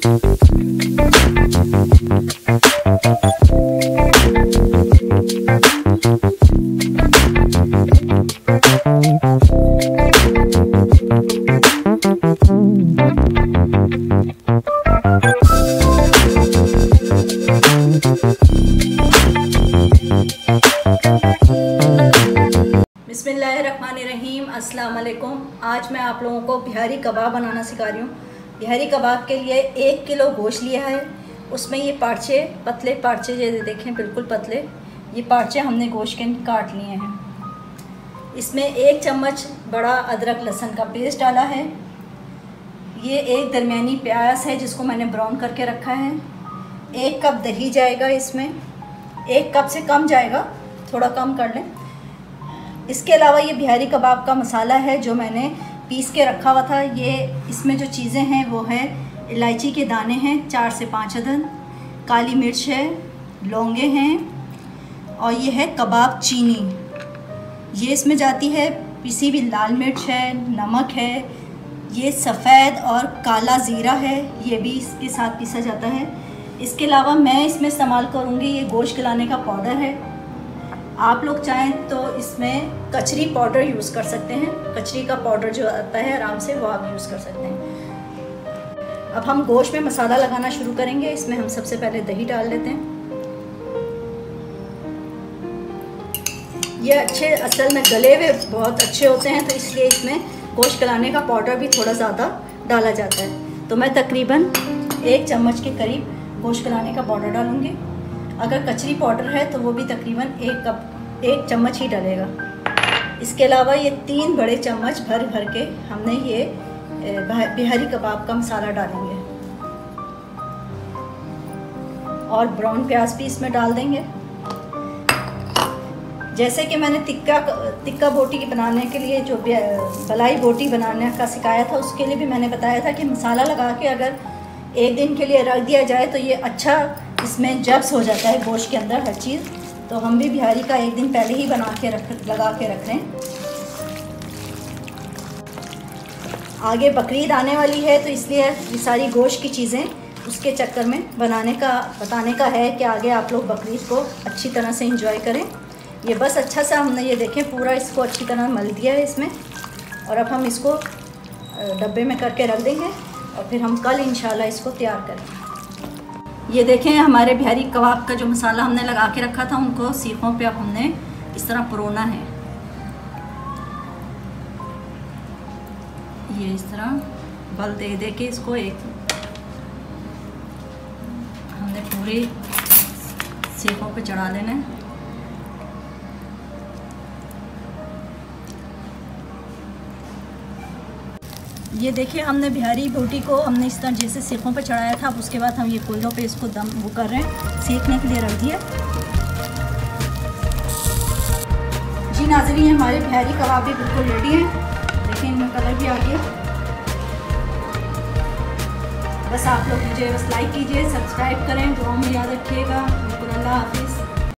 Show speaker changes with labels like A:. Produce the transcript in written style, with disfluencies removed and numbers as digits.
A: बिस्मिल्लाहिर्रहमानिर्रहीम। अस्सलाम वालेकुम। आज मैं आप लोगों को बिहारी कबाब बनाना सिखा रही हूँ। बिहारी कबाब के लिए 1 किलो गोश्त लिया है। उसमें ये पार्चे, पतले पार्चे ये देखें, बिल्कुल पतले ये पार्चे हमने गोश्त के काट लिए हैं। इसमें 1 चम्मच बड़ा अदरक लहसुन का पेस्ट डाला है। ये 1 दरमियानी प्याज है जिसको मैंने ब्राउन करके रखा है। 1 कप दही जाएगा इसमें, 1 कप से कम जाएगा, थोड़ा कम कर लें। इसके अलावा ये बिहारी कबाब का मसाला है जो मैंने पीस के रखा हुआ था। ये इसमें जो चीज़ें हैं वो है इलायची के दाने हैं 4 से 5 अदद, काली मिर्च है, लौंगे हैं और ये है कबाब चीनी। ये इसमें जाती है। पिसी हुई लाल मिर्च है, नमक है, ये सफ़ेद और काला ज़ीरा है, ये भी इसके साथ पीसा जाता है। इसके अलावा मैं इसमें इस्तेमाल करूँगी ये गोश्त गलाने का पाउडर है। आप लोग चाहें तो इसमें कचरी पाउडर यूज़ कर सकते हैं। कचरी का पाउडर जो आता है आराम से, वो आप यूज़ कर सकते हैं। अब हम गोश्त में मसाला लगाना शुरू करेंगे। इसमें हम सबसे पहले दही डाल लेते हैं। ये अच्छे असल में गले हुए बहुत अच्छे होते हैं, तो इसलिए इसमें गोश्त गलाने का पाउडर भी थोड़ा ज़्यादा डाला जाता है। तो मैं तकरीबन 1 चम्मच के करीब गोश्त गलाने का पाउडर डालूँगी। अगर कचरी पाउडर है तो वो भी तकरीबन 1 चम्मच ही डलेगा। इसके अलावा ये 3 बड़े चम्मच भर भर के हमने ये बिहारी कबाब का मसाला डालेंगे और ब्राउन प्याज भी इसमें डाल देंगे। जैसे कि मैंने टिक्का बोटी बनाने के लिए जो मलाई बोटी बनाने का सिखाया था, उसके लिए भी मैंने बताया था कि मसाला लगा के अगर 1 दिन के लिए रख दिया जाए तो ये अच्छा इसमें जब्स हो जाता है गोश्त के अंदर हर चीज़। तो हम भी बिहारी का 1 दिन पहले ही लगा के रख रहे हैं। आगे बकरीद आने वाली है तो इसलिए ये सारी गोश्त की चीज़ें उसके चक्कर में बताने का है कि आगे आप लोग बकरीद को अच्छी तरह से एंजॉय करें। ये बस अच्छा सा हमने ये देखें पूरा इसको अच्छी तरह मल दिया है इसमें, और अब हम इसको डब्बे में करके रख देंगे और फिर हम कल इंशाल्लाह इसको तैयार करेंगे। ये देखें हमारे बिहारी कबाब का जो मसाला हमने लगा के रखा था, उनको सीखों पे अब हमने इस तरह परोना है। ये इस तरह बल दे दे के इसको हमने पूरे सीखों पे चढ़ा देना है। ये देखिए हमने बिहारी बोटी को हमने इस तरह जैसे सीखों पे चढ़ाया था। अब उसके बाद हम ये कोयलों पे इसको दम वो कर रहे हैं, सेकने के लिए रख दिया। जी नाज़रीन, हमारे बिहारी कबाब भी बिल्कुल रेडी हैं। देखिए इनमें कलर भी आ गया। बस आप लोग मुझे बस लाइक कीजिए, सब्सक्राइब करें, दुआ में याद रखिएगा। बिल्कुल। अल्लाह हाफिज़।